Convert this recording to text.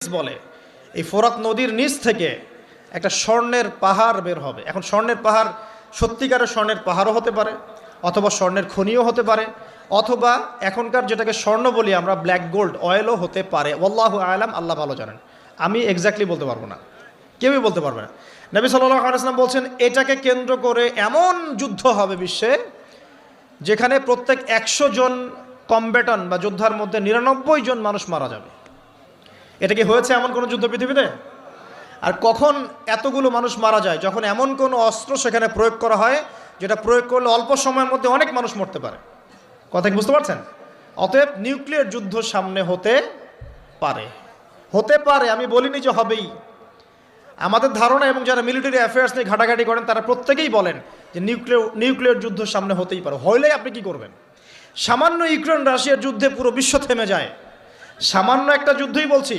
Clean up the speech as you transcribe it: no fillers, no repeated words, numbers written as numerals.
বলে এই ফোরাত নদীর নিচ থেকে একটা স্বর্ণের পাহাড় বের হবে। এখন স্বর্ণের পাহাড় সত্যিকারের স্বর্ণের পাহাড়ও হতে পারে, অথবা স্বর্ণের খনিও হতে পারে, অথবা এখনকার যেটাকে স্বর্ণ বলি আমরা ব্ল্যাক গোল্ড অয়েলও হতে পারে। আল্লাহু আলাম, আল্লাহ ভালো জানেন, আমি এক্স্যাক্টলি বলতে পারবো না, কেউই বলতে পারবে না। নবী সাল্লাল্লাহু আলাইহি ওয়াসাল্লাম বলছেন এটাকে কেন্দ্র করে এমন যুদ্ধ হবে বিশ্বে যেখানে প্রত্যেক 100 জন কমব্যাটন বা যোদ্ধার মধ্যে 99 জন মানুষ মারা যাবে। এটা কি হয়েছে এমন কোনো যুদ্ধ পৃথিবীতে? আর কখন এতগুলো মানুষ মারা যায়? যখন এমন কোনো অস্ত্র সেখানে প্রয়োগ করা হয় যেটা প্রয়োগ করলে অল্প সময়ের মধ্যে অনেক মানুষ মরতে পারে। কথা কি বুঝতে পারছেন? অতএব নিউক্লিয়ার যুদ্ধ সামনে হতে পারে, আমি বলিনি যে হবেই। আমাদের ধারণা এবং যারা মিলিটারি অ্যাফেয়ার্স নিয়ে ঘাটাঘাটি করেন তারা প্রত্যেকেই বলেন যে নিউক্লিয়ার যুদ্ধ সামনে হতেই পারে। হইলে আপনি কি করবেন? সামান্য ইউক্রেন রাশিয়ার যুদ্ধে পুরো বিশ্ব থেমে যায়, সামান্য একটা যুদ্ধই বলছি।